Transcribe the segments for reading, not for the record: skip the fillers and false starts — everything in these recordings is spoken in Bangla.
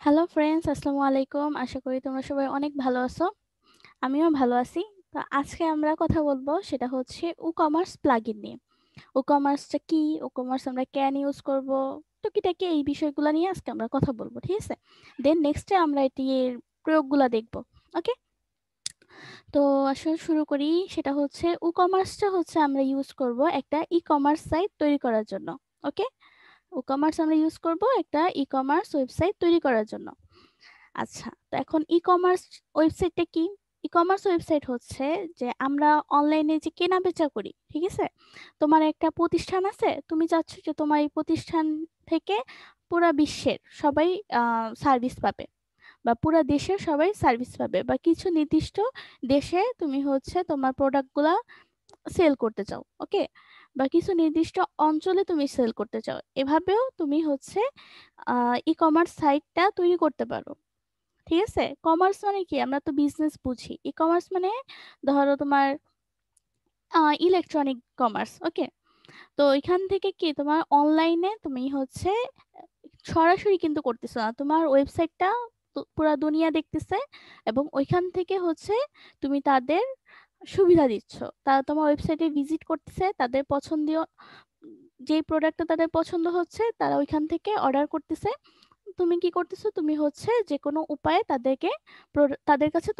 হ্যালো ফ্রেন্ডস, আসসালামু আলাইকুম। আশা করি তোমরা সবাই অনেক ভালো আছো। আমিও ভালো আছি। তো আজকে আমরা কথা বলবো সেটা হচ্ছে ই-কমার্স প্লাগইন নিয়ে। ই-কমার্সটা কি, ই-কমার্স আমরা কেন ইউজ করব, টুকিটাকি এই বিষয়গুলো নিয়ে আজকে আমরা কথা বলবো, ঠিক আছে? দেন নেক্সটে আমরা এটির প্রয়োগগুলো দেখব। ওকে, তো আসলে শুরু করি। সেটা হচ্ছে ই-কমার্সটা হচ্ছে আমরা ইউজ করব একটা ই-কমার্স সাইট তৈরি করার জন্য। ওকে, ই-কমার্স আমরা ইউজ করব একটা ই-কমার্স ওয়েবসাইট তৈরি করার জন্য। আচ্ছা, তো এখন ই-কমার্স ওয়েবসাইটটা কি? ই-কমার্স ওয়েবসাইট হচ্ছে যে আমরা অনলাইনে যে কেনা বেচা করি, ঠিক আছে? তোমার একটা প্রতিষ্ঠান আছে, তুমি চাচ্ছ যে তোমার এই প্রতিষ্ঠান থেকে পুরা বিশ্বের সবাই সার্ভিস পাবে, বা পুরা দেশের সবাই সার্ভিস পাবে, বা কিছু নির্দিষ্ট দেশে তুমি হচ্ছে তোমার প্রোডাক্টগুলা সেল করতে চাও। ওকে, বা কিছু নির্দিষ্ট অঞ্চলে তুমি সেল করতে চাও, এভাবেও তুমি হচ্ছে ই-কমার্স সাইটটা তৈরি করতে পারো। ঠিক আছে, কমার্স মানে কি, আমরা তো বিজনেস বুঝি। ই কমার্স মানে ধরো তোমার ইলেকট্রনিক কমার্স। ওকে, তো এখান থেকে কি তোমার অনলাইনে তুমি হচ্ছে সরাসরি কিন্তু করতেছো না, তোমার ওয়েবসাইটটা পুরা দুনিয়া দেখতেছে, এবং ওইখান থেকে হচ্ছে তুমি তাদের সুবিধা দিচ্ছ। তারা তোমার ওয়েবসাইটে ভিজিট করতেছে, তাদের পছন্দীয় যেই প্রোডাক্টটা তাদের পছন্দ হচ্ছে তারা ওইখান থেকে অর্ডার করতেছে। তুমি কি করতেছো, তুমি হচ্ছে যে কোনো উপায়ে তাদেরকে তাদের কাছে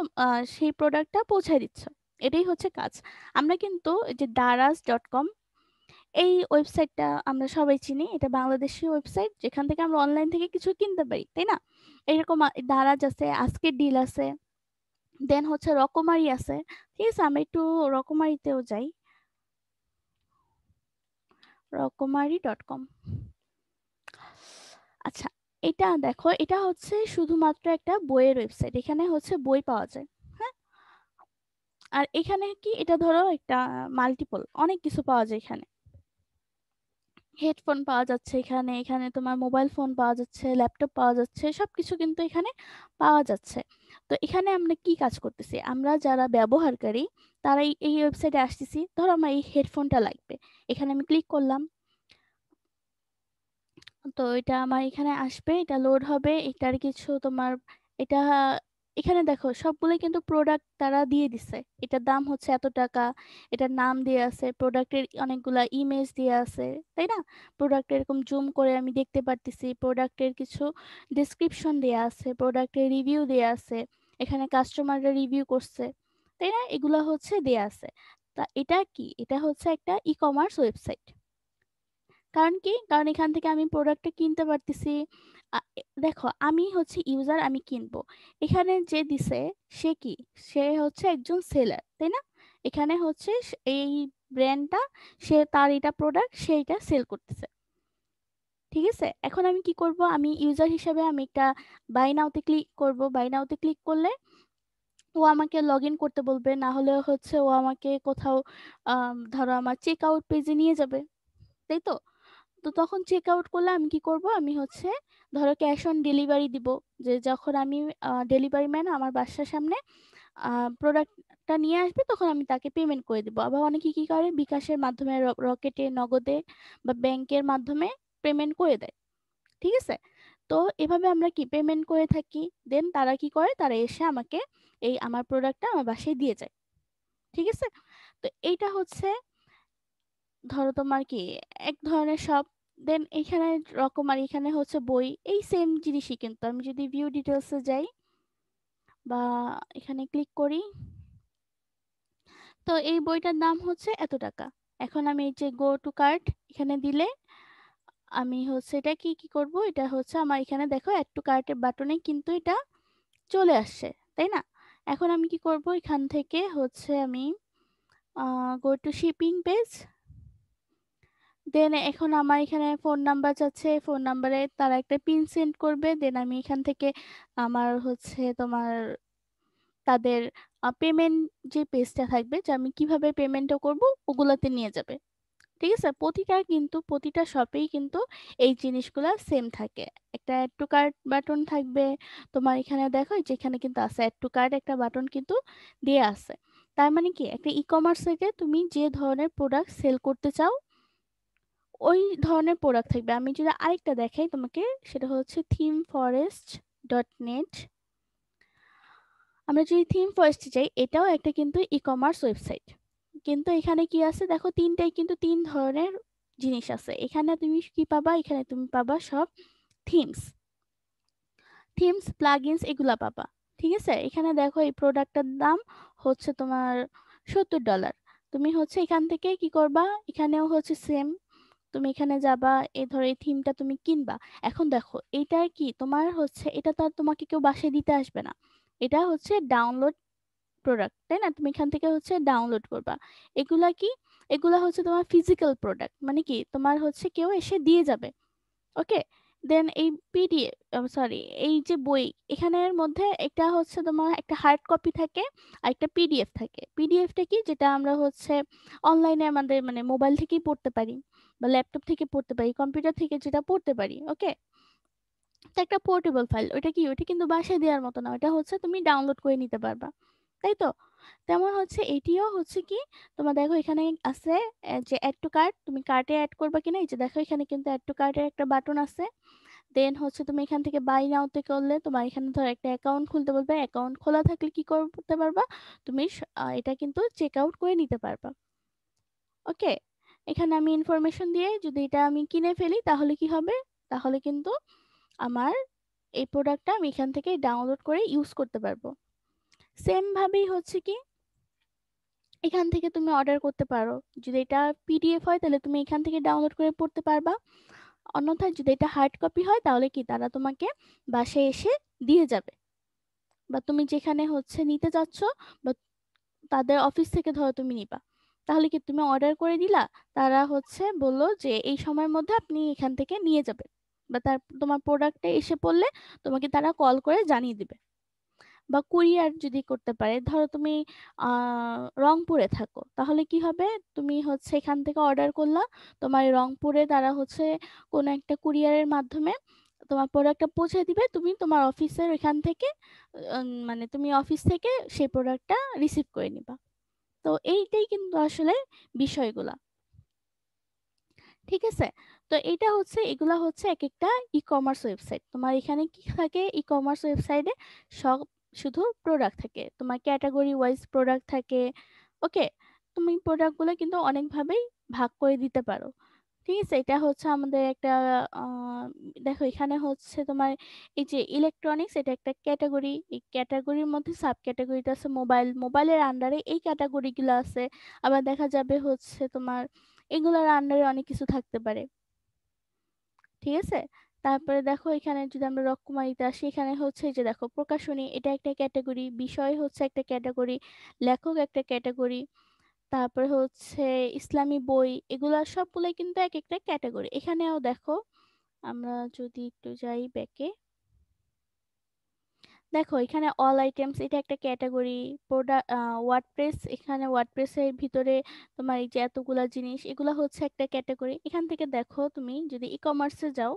সেই প্রোডাক্টটা পৌঁছায় দিচ্ছ। এটাই হচ্ছে কাজ। আমরা কিন্তু এই যে daraz.com, এই ওয়েবসাইটটা আমরা সবাই চিনি। এটা বাংলাদেশি ওয়েবসাইট, যেখান থেকে আমরা অনলাইন থেকে কিছু কিনতে পারি, তাই না? এরকম দারাজ আছে, আজকের ডিল আছে, দেন হচ্ছে রকমারি আছে। ঠিক আছে, আমরা একটু রকমারিতেও যাই। রকমারি.com। আচ্ছা, এটা দেখো, এটা হচ্ছে শুধুমাত্র একটা বইয়ের ওয়েবসাইট। এখানে হচ্ছে বই পাওয়া যায়। হ্যাঁ, আর এখানে কি, এটা ধরো একটা মাল্টিপল অনেক কিছু পাওয়া যায় এখানে। হেডফোন পাওয়া যাচ্ছে এখানে, এখানে তোমার মোবাইল ফোন পাওয়া যাচ্ছে, ল্যাপটপ পাওয়া যাচ্ছে, সবকিছু কিন্তু এখানে পাওয়া যাচ্ছে। তো এখানে আমরা কি কাজ করতেছি, আমরা যারা ব্যবহারকারী তারা এই ওয়েবসাইটে আসতেছি। ধরো আমার এই হেডফোনটা লাগবে, এখানে আমি ক্লিক করলাম। তো এটা আমার এখানে আসবে, এটা লোড হবে, এটার কিছু তোমার এটা এখানে দেখো সবগুলো কিন্তু প্রোডাক্ট তারা দিয়ে দিছে। এটার দাম হচ্ছে এত টাকা, এটার নাম দিয়ে আছে, প্রোডাক্টের অনেকগুলা ইমেজ দিয়ে আছে, তাই না? প্রোডাক্ট এরকম জুম করে আমি দেখতে পারতেছি, প্রোডাক্টের কিছু ডেসক্রিপশন দেয়া আছে, প্রোডাক্টের রিভিউ দেয়া আছে, এখানে কাস্টমাররা রিভিউ করছে, তাই না? এগুলা হচ্ছে দেয়া আছে। তা এটা কি, এটা হচ্ছে একটা ই কমার্স ওয়েবসাইট। কারণ কি, কারণ এখান থেকে আমি প্রোডাক্টটা কিনতে পারতেছি। দেখো, আমি হচ্ছে ইউজার, আমি কিনবো। এখানে যে দিছে সে কি, সে হচ্ছে একজন সেলার, তাই না? এখানে হচ্ছে এই ব্র্যান্ডটা, সে তার এটা প্রোডাক্ট, সে এটা সেল করতেছে। ঠিক আছে, এখন আমি কি করব, আমি ইউজার হিসেবে আমি একটা বাই নাওতে ক্লিক করব। বাই নাওতে ক্লিক করলে ও আমাকে লগ ইন করতে বলবে, না হলে হচ্ছে ও আমাকে কোথাও ধরো আমার চেক আউট পেজে নিয়ে যাবে, তাই তো? তো তখন চেক আউট করলে আমি কি করব, আমি হচ্ছে ধরো ক্যাশ অন ডেলিভারি দিব। যে যখন আমি ডেলিভারি ম্যান আমার বাসার সামনে প্রোডাক্টটা নিয়ে আসবে, তখন আমি তাকে পেমেন্ট করে দিব। আবার অনেকে কি করে, বিকাশের মাধ্যমে, রকেটে, নগদে বা ব্যাংকের মাধ্যমে পেমেন্ট করে দেয়। ঠিক আছে, তো এভাবে আমরা কি পেমেন্ট করে থাকি। দেন তারা কি করে, তারা এসে আমাকে এই আমার প্রোডাক্টটা আমার বাসায় দিয়ে যায়। ঠিক আছে, তো এইটা হচ্ছে ধরো তোমার কি এক ধরনের শপ। দেন এখানে রকমারি, এখানে হচ্ছে বই, এই সেম জিনিসই। কিন্তু আমি যদি ভিউ ডিটেলসে যাই বা এখানে ক্লিক করি, তো এই বইটার দাম হচ্ছে এত টাকা। এখন আমি এই যে গো টু কার্ট এখানে দিলে আমি হচ্ছে এটা কি কি করব, এটা হচ্ছে আমার এখানে দেখো অ্যাড টু কার্টের বাটনে কিন্তু এটা চলে আসছে, তাই না? এখন আমি কি করব, এখান থেকে হচ্ছে আমি গো টু শিপিং পেজ। দেন এখন আমার এখানে ফোন নাম্বার চাচ্ছে, ফোন নাম্বারে তারা একটা পিন সেন্ড করবে। দেন আমি এখান থেকে আমার হচ্ছে তোমার তাদের পেমেন্ট যে পেজটা থাকবে, যে আমি কিভাবে পেমেন্টটা করব, ওগুলাতে নিয়ে যাবে। ঠিক আছে, প্রতিটা শপেই কিন্তু এই জিনিসগুলা সেম থাকে। একটা অ্যাড টু কার্ট বাটন থাকবে। তোমার এখানে দেখো যেখানে কিন্তু আছে অ্যাড টু কার্ট একটা বাটন কিন্তু দেয়া আছে। তার মানে কি, একটা ই কমার্স থেকে তুমি যে ধরনের প্রোডাক্ট সেল করতে চাও ওই ধরনের প্রোডাক্ট থাকবে। আমি যদি আরেকটা দেখাই তোমাকে, সেটা হচ্ছে থিম ফরেস্ট ডট নেট। আমরা যদি থিম ফরেস্টে যাই, এটাও একটা কিন্তু ই কমার্স ওয়েবসাইট। কিন্তু এখানে কি আছে দেখো, তিনটাই কিন্তু তিন ধরনের জিনিস আছে। এখানে তুমি কি পাবা, এখানে তুমি পাবা সব থিমস, প্লাগইনস এগুলা পাবা। ঠিক আছে, এখানে দেখো এই প্রোডাক্টটার দাম হচ্ছে তোমার $70। তুমি হচ্ছে এখান থেকে কি করবা, এখানেও হচ্ছে সেম, তুমি এখানে যাবা, এই ধরো এই থিমটা তুমি কিনবা। এখন দেখো এইটা কি তোমার হচ্ছে, এটা তো আর তোমাকে কেউ বাসায় দিতে আসবে না, এটা হচ্ছে ডাউনলোড প্রোডাক্ট, তাই না? তুমি এখান থেকে হচ্ছে ডাউনলোড করবা। এগুলা কি, এগুলা হচ্ছে তোমার ফিজিক্যাল প্রোডাক্ট, মানে কি তোমার হচ্ছে কেউ এসে দিয়ে যাবে। ওকে, দেন এই পিডিএফ, সরি, এই যে বই, এখানের মধ্যে একটা হচ্ছে তোমার একটা হার্ড কপি থাকে আর একটা পিডিএফ থাকে। পিডিএফটা কি, যেটা আমরা হচ্ছে অনলাইনে আমাদের মানে মোবাইল থেকেই পড়তে পারি বা ল্যাপটপ থেকে পড়তে পারি, কম্পিউটার থেকে যেটা পড়তে পারি। ওকে, তো একটা পোর্টেবল ফাইল, ওইটা কি, ওইটা কিন্তু বাসায় দেওয়ার মতো না, ওটা হচ্ছে তুমি ডাউনলোড করে নিতে পারবা, তাই তো? তেমন হচ্ছে এটিও হচ্ছে কি, তোমার দেখো এখানে আছে যে অ্যাড টু কার্ট, তুমি কার্টে অ্যাড করবা কিনা, এই যে দেখো এখানে কিন্তু অ্যাড টু কার্টের একটা বাটন আছে। দেন হচ্ছে তুমি এখান থেকে বাই নাওতে করলে তোমার এখানে ধর একটা অ্যাকাউন্ট খুলতে বলবে, অ্যাকাউন্ট খোলা থাকলে কি করতে পারবা, তুমি এটা কিন্তু চেক আউট করে নিতে পারবা। ওকে, এখানে আমি ইনফরমেশন দিয়ে যদি এটা আমি কিনে ফেলি তাহলে কি হবে, তাহলে কিন্তু আমার এই প্রোডাক্টটা আমি এখান থেকে ডাউনলোড করে ইউজ করতে পারবো। সেম ভাবেই হচ্ছে কি, এখান থেকে তুমি অর্ডার করতে পারো। যদি এটা পিডিএফ হয় তাহলে তুমি এখান থেকে ডাউনলোড করে পড়তে পারবা, অন্যথায় যদি এটা হার্ড কপি হয় তাহলে কি তারা তোমাকে বাসায় এসে দিয়ে যাবে, বা তুমি যেখানে হচ্ছে নিতে চাচ্ছ, বা তাদের অফিস থেকে ধরো তুমি নিবা, তাহলে কি তুমি অর্ডার করে দিলা, তারা হচ্ছে বললো যে এই সময়ের মধ্যে আপনি এখান থেকে নিয়ে যাবেন, বা তার তোমার প্রোডাক্টে এসে পড়লে তোমাকে তারা কল করে জানিয়ে দিবে। বা কুরিয়ার যদি করতে পারে, ধরো তুমি রংপুরে থাকো, তাহলে কি হবে, তুমি হচ্ছে এখান থেকে অর্ডার করলা, তোমার এই রংপুরে তারা হচ্ছে কোনো একটা কুরিয়ারের মাধ্যমে তোমার প্রোডাক্টটা পৌঁছে দিবে, তুমি তোমার অফিসের এখান থেকে মানে তুমি অফিস থেকে সেই প্রোডাক্টটা রিসিভ করে নিবা। তো এইটাই কিন্তু আসলে বিষয়গুলা। ঠিক আছে, তো এটা হচ্ছে, এগুলা হচ্ছে এক একটা ই কমার্স ওয়েবসাইট। তোমার এখানে কি থাকে, ই কমার্স ওয়েবসাইটে সব শুধু প্রোডাক্ট থাকে, তোমার ক্যাটাগরি ওয়াইজ প্রোডাক্ট থাকে। ওকে, তুমি প্রোডাক্টগুলো কিন্তু অনেকভাবেই ভাগ করে দিতে পারো। ঠিক আছে, এটা হচ্ছে আমাদের একটা আহ, দেখো এখানে হচ্ছে তোমার এই যে ইলেকট্রনিক্স, এটা একটা ক্যাটাগরি, এই ক্যাটাগরির মধ্যে সাব ক্যাটাগরিটা আছে মোবাইল, মোবাইলের আন্ডারে এই ক্যাটাগরিগুলো আছে। আবার দেখা যাবে হচ্ছে তোমার এগুলোর আন্ডারে অনেক কিছু থাকতে পারে। ঠিক আছে, তারপরে দেখো এখানে যদি আমরা রকমারিতে আসি, এখানে হচ্ছে এই যে দেখো প্রকাশনী, এটা একটা ক্যাটাগরি, বিষয় হচ্ছে একটা ক্যাটাগরি, লেখক একটা ক্যাটাগরি, তারপরে হচ্ছে ইসলামী বই, এগুলা সবগুলাই কিন্তু এক একটা ক্যাটাগরি। এখানেও দেখো, আমরা যদি একটু যাই ব্যাকে, দেখো এখানে অল আইটেমস, এটা একটা ক্যাটাগরি। প্রোডাক্ট, ওয়ার্ডপ্রেস, এখানে ওয়ার্ডপ্রেসের ভিতরে তোমার এই যে এতগুলা জিনিস, এগুলা হচ্ছে একটা ক্যাটাগরি। এখান থেকে দেখো তুমি যদি ই কমার্সে যাও,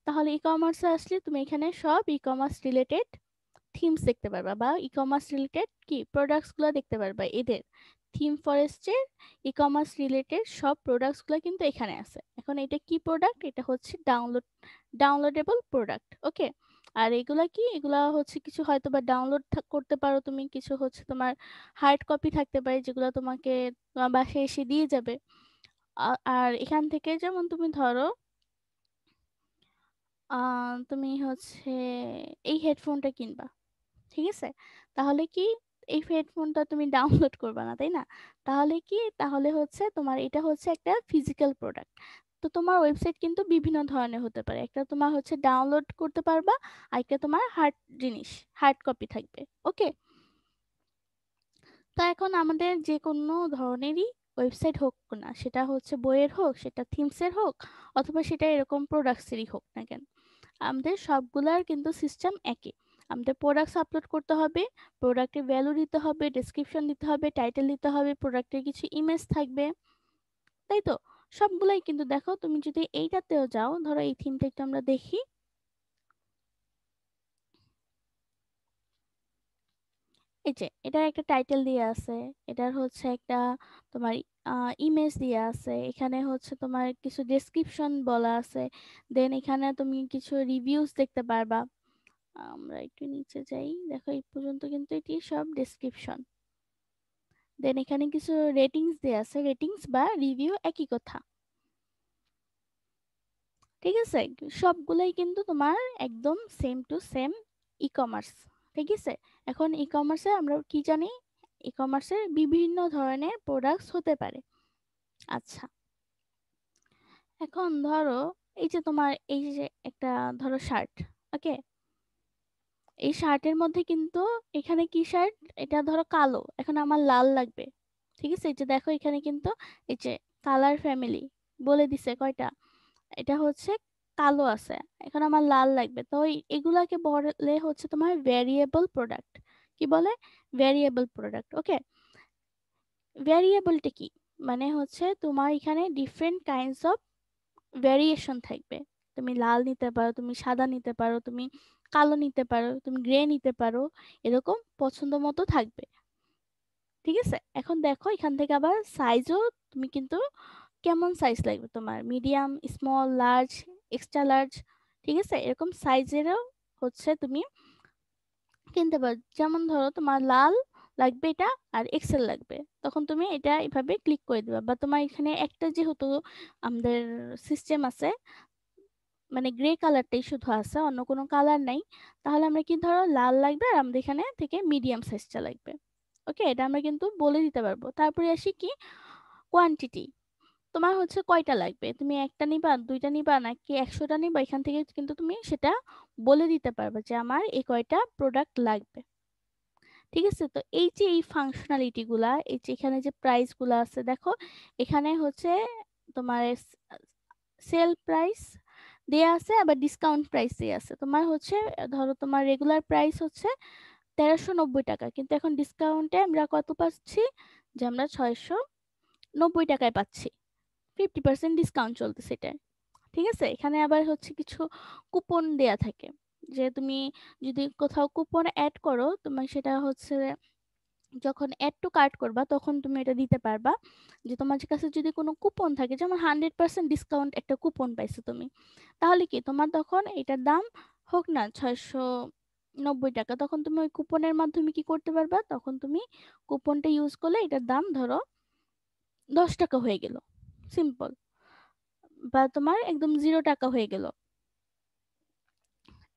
তাহলে ই কমার্সে আসলে তুমি এখানে সব ই কমার্স রিলেটেড থিমস দেখতে পারবা, বা ই কমার্স রিলেটেড কি প্রোডাক্টস গুলো দেখতে পারবা। এদের থিম ফরেস্টের ই কমার্স রিলেটেড সব প্রোডাক্টস গুলো কিন্তু এখানে আছে। এখন এটা কি প্রোডাক্ট, এটা হচ্ছে ডাউনলোডেবল প্রোডাক্ট। ওকে, আর এগুলা কি, এগুলা হচ্ছে কিছু হয়তো বা ডাউনলোড করতে পারো তুমি, কিছু হচ্ছে তোমার হার্ড কপি থাকতে পারে যেগুলো তোমাকে তোমার বাসায় এসে দিয়ে যাবে। আর এখান থেকে যেমন তুমি ধরো তুমি হচ্ছে এই হেডফোনটা কিনবা, ঠিক আছে, তাহলে কি এই হেডফোনটা তুমি ডাউনলোড করবে না, তাই না? তাহলে কি, তাহলে হচ্ছে তোমার এটা হচ্ছে একটা ফিজিক্যাল প্রোডাক্ট। তো তোমার ওয়েবসাইট কিন্তু বিভিন্ন ধরনের হতে পারে, একটা তোমার হচ্ছে ডাউনলোড করতে পারবা, আর একটা তোমার হার্ড জিনিস, হার্ড কপি থাকবে। ওকে, তো এখন আমাদের যে কোনো ধরনেরই ওয়েবসাইট হোক না, সেটা হচ্ছে বইয়ের হোক, সেটা থিমসের হোক, অথবা সেটা এরকম প্রোডাক্টসেরই হোক না কেন, আমাদের সবগুলার কিন্তু সিস্টেম একই। আমাদের প্রোডাক্টস আপলোড করতে হবে, প্রোডাক্টের ভ্যালু দিতে হবে, ডেসক্রিপশন দিতে হবে, টাইটেল দিতে হবে, প্রোডাক্টের কিছু ইমেজ থাকবে, তাই তো? সবগুলাই কিন্তু দেখো, তুমি যদি এইটাতেও যাও, ধরো এই থিমটা একটু আমরা দেখি, এই যে এটার একটা টাইটেল দিয়ে আছে, এটার হচ্ছে একটা তোমার ইমেজ দিয়ে আছে, এখানে হচ্ছে তোমার কিছু ডেসক্রিপশন বলা আছে, দেন এখানে তুমি কিছু রিভিউজ দেখতে পারবা। আমরা একটু নিচে যাই, দেখো এই পর্যন্ত কিন্তু এটি সব ডেসক্রিপশন। দেন এখানে কিছু রেটিংস দেয়া আছে, রেটিংস বা রিভিউ একই কথা, ঠিক আছে। সবগুলাই কিন্তু তোমার একদম same to same e commerce, ঠিক আছে। এখন ই কমার্সে আমরা কি জানি, ই কমার্সের বিভিন্ন ধরনের প্রোডাক্টস হতে পারে। আচ্ছা, এখন ধরো এই যে তোমার এই যে একটা ধরো শার্ট, ওকে, এই শার্টের মধ্যে কিন্তু এখানে কি শার্ট, এটা ধরো কালো, এখন আমার লাল লাগবে, ঠিক আছে। এই যে দেখো এখানে কিন্তু এই যে কালার ফ্যামিলি বলে দিছে কয়টা, এটা হচ্ছে কালো আছে, এখন আমার লাল লাগবে, তো এগুলাকে বলে হচ্ছে তোমার ভ্যারিয়েবল প্রোডাক্ট। কি বলে? ভ্যারিয়েবল প্রোডাক্ট, ওকে। ভ্যারিয়েবলটা কি, মানে হচ্ছে তোমার এখানে ডিফারেন্ট কাইন্ডস অফ ভ্যারিয়েশন থাকবে। তুমি লাল নিতে পারো, তুমি সাদা নিতে পারো, তুমি কালো নিতে পারো, তুমি গ্রে নিতে পারো, এরকম পছন্দ মতো থাকবে, ঠিক আছে। এখন দেখো এখান থেকে আবার সাইজও তুমি কিন্তু কেমন সাইজ লাগবে তোমার, medium, small, large, extra large, ঠিক আছে, এরকম সাইজেরও হচ্ছে তুমি কিনতে পারো। যেমন ধরো তোমার লাল লাগবে এটা আর এক্সেল লাগবে, তখন তুমি এটা এভাবে ক্লিক করে দিবা, বা তোমার এখানে একটা যেহেতু আমাদের সিস্টেম আছে, মানে গ্রে কালারটাই শুধু আছে, অন্য কোনো কালার নাই, তাহলে আমরা কি ধরো লাল লাগবে আর আমাদের এখানে থেকে মিডিয়াম সাইজটা লাগবে, ওকে, এটা আমরা কিন্তু বলে দিতে পারবো। তারপরে আসি কি কোয়ান্টিটি, তোমার হচ্ছে কয়টা লাগবে, তুমি একটা নিবা, দুইটা নিবা, নাকি 100টা নিবা, এখান থেকে কিন্তু তুমি সেটা বলে দিতে পারবে যে আমার এই কয়টা প্রোডাক্ট লাগবে, ঠিক আছে। তো এই যে এই ফাংশনালিটি গুলা, এই যে এখানে যে প্রাইস গুলা আছে দেখো, এখানে হচ্ছে তোমার সেল প্রাইস দেয়া আছে, আবার ডিসকাউন্ট প্রাইস দেয়া আছে। তোমার হচ্ছে ধরো তোমার রেগুলার প্রাইস হচ্ছে 1390 টাকা, কিন্তু এখন ডিসকাউন্টে আমরা কত পাচ্ছি, যে আমরা 690 টাকায় পাচ্ছি, 50% ডিসকাউন্ট চলতেছে এটা, ঠিক আছে। এখানে আবার হচ্ছে কিছু কুপন দেয়া থাকে, যে তুমি যদি কোথাও কুপন অ্যাড করো, তোমার সেটা হচ্ছে যখন অ্যাড টু কার্ট করবা তখন তুমি এটা দিতে পারবা, যে তোমার কাছে যদি কোনো কুপন থাকে, যেমন 100% ডিসকাউন্ট একটা কুপন পাইছো তুমি, তাহলে কি তোমার তখন এটার দাম হোক না 690 টাকা, তখন তুমি ওই কুপনের মাধ্যমে কি করতে পারবা, তখন তুমি কুপনটা ইউজ করলে এটার দাম ধরো 10 টাকা হয়ে গেল, সিম্পল, বা তোমার একদম 0 টাকা হয়ে গেল।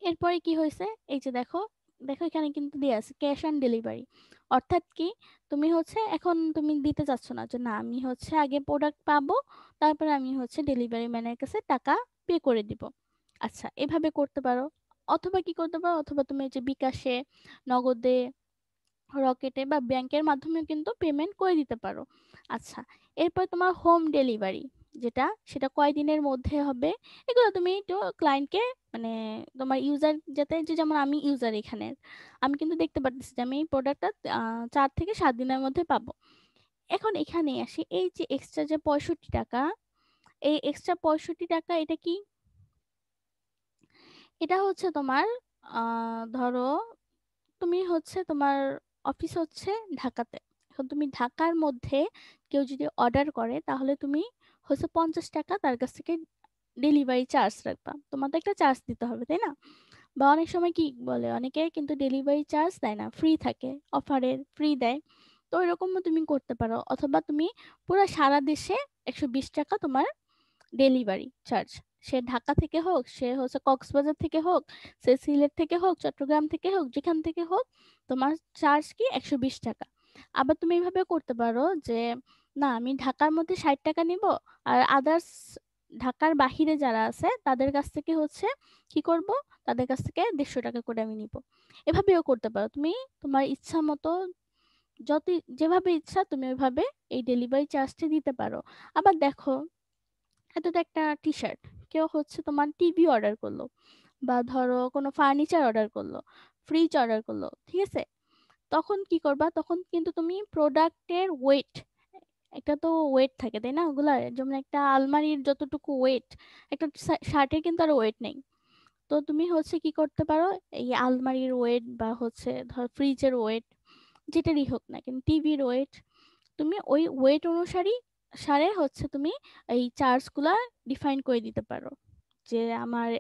এরপরে কি হয়েছে, এই যে দেখো, দেখো এখানে কিন্তু দেয়া আছে ক্যাশ অন ডেলিভারি, অর্থাৎ কি তুমি হচ্ছে এখন তুমি দিতে চাচ্ছ না, যে না আমি হচ্ছে আগে প্রোডাক্ট পাবো, তারপরে আমি হচ্ছে ডেলিভারি ম্যানের কাছে টাকা পে করে দিব। আচ্ছা, এভাবে করতে পারো, অথবা কি করতে পারো, অথবা তুমি এই যে বিকাশে, নগদে, রকেটে বা ব্যাংকের মাধ্যমেও কিন্তু পেমেন্ট করে দিতে পারো। আচ্ছা, এরপর তোমার হোম ডেলিভারি যেটা, সেটা কয়দিনের মধ্যে হবে, এগুলো তুমি একটু ক্লায়েন্টকে, মানে তোমার ইউজার যাতে, যে যেমন আমি ইউজার এখানে, আমি কিন্তু দেখতে পাচ্ছি যে আমি এই প্রোডাক্টটা 4 থেকে 7 দিনের মধ্যে পাবো। এখন এখানে আসি, এই যে এক্সট্রা যে 65 টাকা, এই এক্সট্রা 65 টাকা এটা কি, এটা হচ্ছে তোমার ধরো তুমি হচ্ছে তোমার অফিস হচ্ছে ঢাকাতে, এখন তুমি ঢাকার মধ্যে কেউ যদি অর্ডার করে, তাহলে তুমি হচ্ছে 50 টাকা তার কাছ থেকে ডেলিভারি চার্জ রাখবা, তোমার তো একটা চার্জ দিতে হবে, তাই না। বা অনেক সময় কি বলে, অনেকে কিন্তু ডেলিভারি চার্জ দেয় না, ফ্রি থাকে, অফারে ফ্রি দেয়, তো এরকমও তুমি করতে পারো। অথবা তুমি পুরো সারা দেশে 120 টাকা তোমার ডেলিভারি চার্জ, সে ঢাকা থেকে হোক, সে হচ্ছে কক্সবাজার থেকে হোক, সে সিলেট থেকে হোক, চট্টগ্রাম থেকে হোক, যেখান থেকে হোক, তোমার চার্জ কি 120 টাকা। আবার তুমি এইভাবে করতে পারো যে না আমি ঢাকার মধ্যে 60 টাকা নিব, আর আদার্স ঢাকার বাহিরে যারা আছে তাদের কাছ থেকে হচ্ছে কি করব, তাদের কাছ থেকে 150 টাকা করে আমি নিব। এভাবেও করতে পারো তুমি, তোমার ইচ্ছা মতো, যত যেভাবে ইচ্ছা তুমি ওইভাবে এই ডেলিভারি চার্জটা দিতে পারো। আবার দেখো, এটা তো একটা টি শার্ট, কেউ হচ্ছে তোমার টিভি অর্ডার করলো, বা ধরো কোনো ফার্নিচার অর্ডার করলো, ফ্রিজ অর্ডার করলো, ঠিক আছে, তখন কি করবা, তখন কিন্তু তুমি প্রোডাক্টের ওয়েট, একটা তো ওয়েট থাকে তাই না, ওগুলা যেমন একটা আলমারির যতটুকু ওয়েট, একটা শার্টের কিন্তু আর ওয়েট নেই। তো তুমি হচ্ছে কি করতে পারো, এই আলমারির ওয়েট বা হচ্ছে ধর ফ্রিজের ওয়েট, যেটারই হোক না কিন্তু টিভির ওয়েট, তুমি ওই ওয়েট অনুসারী সারে হচ্ছে তুমি এই চার্জগুলা ডিফাইন করে দিতে পারো, যে আমার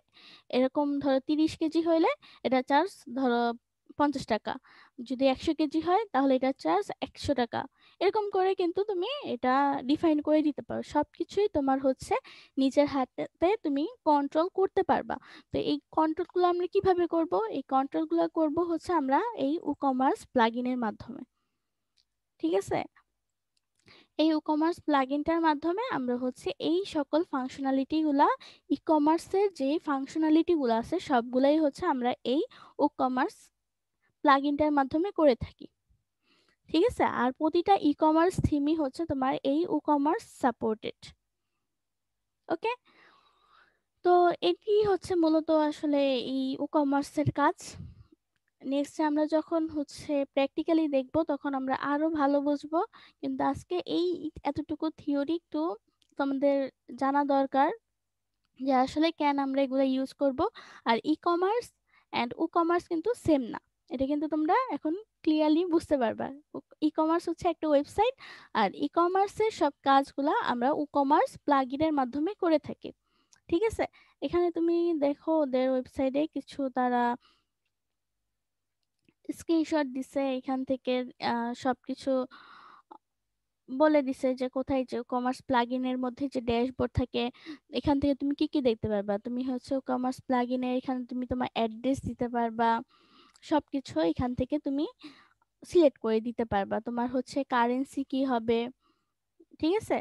এরকম ধরো 30 কেজি হইলে এটা চার্জ ধরো 50 টাকা, যদি 100 কেজি হয় তাহলে এটা চার্জ 100 টাকা। এরকম করে কিন্তু তুমি এটা ডিফাইন করে দিতে পারো, সবকিছুই তোমার হচ্ছে নিজের হাতে তুমি কন্ট্রোল করতে পারবা। তো এই কন্ট্রোলগুলো আমরা কিভাবে করব? এই কন্ট্রোলগুলো করব হচ্ছে আমরা এই ই কমার্স প্লাগইনের মাধ্যমে। ঠিক আছে, এই ই কমার্স প্লাগইনটার মাধ্যমে আমরা হচ্ছে এই সকল ফাংশনালিটি গুলা, ই কমার্সের যে ফাংশনালিটি গুলো আছে সবগুলাই হচ্ছে আমরা এই ই কমার্স প্লাগইনটার মাধ্যমে করে থাকি। ঠিক আছে, আর প্রতিটা ই কমার্স থিমই হচ্ছে তোমার এই ই কমার্স সাপোর্টেড। ওকে, তো এটি হচ্ছে মূলত আসলে এই ই কমার্সের কাজ। নেক্সট আমরা যখন হচ্ছে প্র্যাকটিক্যালি দেখব তখন আমরা আরো ভালো বুঝবো, কিন্তু আজকে এই এতটুকু থিওরি একটু তোমাদের জানা দরকার যে আসলে কেন আমরা এগুলো ইউজ করব। আর e commerce and e commerce কিন্তু সেম না, এটা কিন্তু তোমরা এখন ক্লিয়ারলি বুঝতে পারবা। ই কমার্স হচ্ছে একটা ওয়েবসাইট, আর ই কমার্সের সব কাজগুলা আমরা ই কমার্স প্লাগইনের মাধ্যমে করে থাকি। ঠিক আছে, এখানে তুমি দেখো ওদের ওয়েবসাইটে কিছু তারা স্ক্রিনশট দিছে, এখান থেকে সবকিছু বলে দিছে যে কোথায় যে কমার্স প্লাগইনের মধ্যে যে ড্যাশবোর্ড থাকে, এখান থেকে তুমি কি কি দেখতে পারবা। তুমি হচ্ছে কমার্স প্লাগইনে এখানে তুমি তোমার অ্যাড্রেস দিতে পারবা, সবকিছু এখান থেকে তুমি সিলেক্ট করে দিতে পারবা। তোমার হচ্ছে কারেন্সি কি হবে, ঠিক আছে,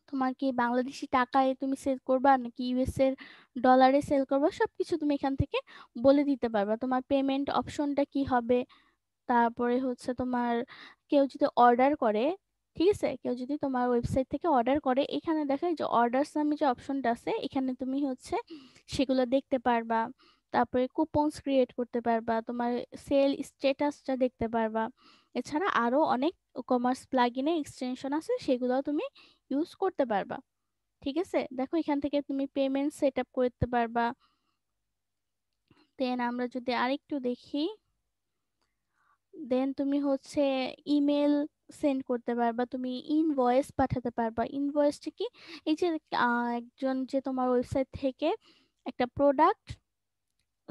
তোমার কি বাংলাদেশি টাকায় তুমি সেল করবা নাকি ইউএস এর ডলারে সেল করবা, সবকিছু তুমি এখান থেকে বলে দিতে পারবা। তোমার পেমেন্ট অপশনটা কি হবে, তারপরে হচ্ছে তোমার কেউ যদি অর্ডার করে, ঠিক আছে, কেউ যদি তোমার ওয়েবসাইট থেকে অর্ডার করে, এখানে দেখায় যে অর্ডারস নামে যে অপশনটা আছে এখানে তুমি হচ্ছে সেগুলো দেখতে পারবা। তারপরে কুপনস ক্রিয়েট করতে পারবা, তোমার সেল স্ট্যাটাসটা দেখতে পারবা। এছাড়া আরো অনেক কমার্স প্লাগইনে এক্সটেনশন আছে, সেগুলো তুমি ইউজ করতে পারবা। ঠিক আছে, দেখো এখান থেকে তুমি পেমেন্ট সেট আপ করতে পারবা। দেন আমরা যদি আরেকটু দেখি, দেন তুমি হচ্ছে ইমেল সেন্ড করতে পারবা, তুমি ইনভয়েস পাঠাতে পারবা। ইনভয়েসটা কি? এই যে একজন যে তোমার ওয়েবসাইট থেকে একটা প্রোডাক্ট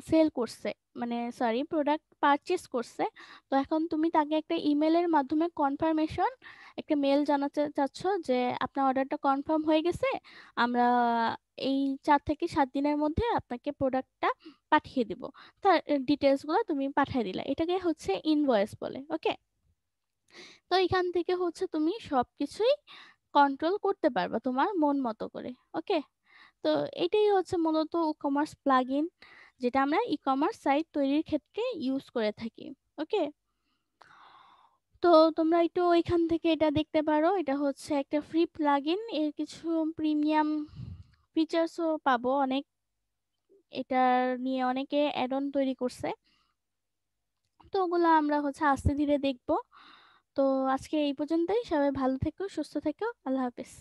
সেল করছে, মানে সরি প্রোডাক্ট পারচেজ করছে, তো এখন তুমি তাকে একটা ইমেলের মাধ্যমে কনফার্মেশন একটা মেল জানাতে চাচ্ছ যে আপনার অর্ডারটা কনফার্ম হয়ে গেছে, আমরা এই 4 থেকে 7 দিনের মধ্যে আপনাকে প্রোডাক্টটা পাঠিয়ে দিব। তার ডিটেলসগুলো তুমি পাঠিয়ে দিলা, এটাকে হচ্ছে ইনভয়েস বলে। ওকে, তো এখান থেকে হচ্ছে তুমি সবকিছুই কন্ট্রোল করতে পারবা তোমার মন মতো করে। ওকে, তো এটাই হচ্ছে মূলত ই কমার্স প্লাগইন, যেটা আমরা ই কমার্স সাইট তৈরির ক্ষেত্রে ইউজ করে থাকি। ওকে, তো তোমরা একটু এখান থেকে এটা দেখতে পারো, এটা হচ্ছে একটা ফ্রি প্লাগইন, এর কিছু প্রিমিয়াম ফিচার্সও পাবো অনেক, এটার নিয়ে অনেকে অ্যাড অন তৈরি করছে, তো ওগুলো আমরা হচ্ছে আস্তে ধীরে দেখবো। তো আজকে এই পর্যন্তই, সবাই ভালো থেকো, সুস্থ থেকো, আল্লাহ হাফেজ।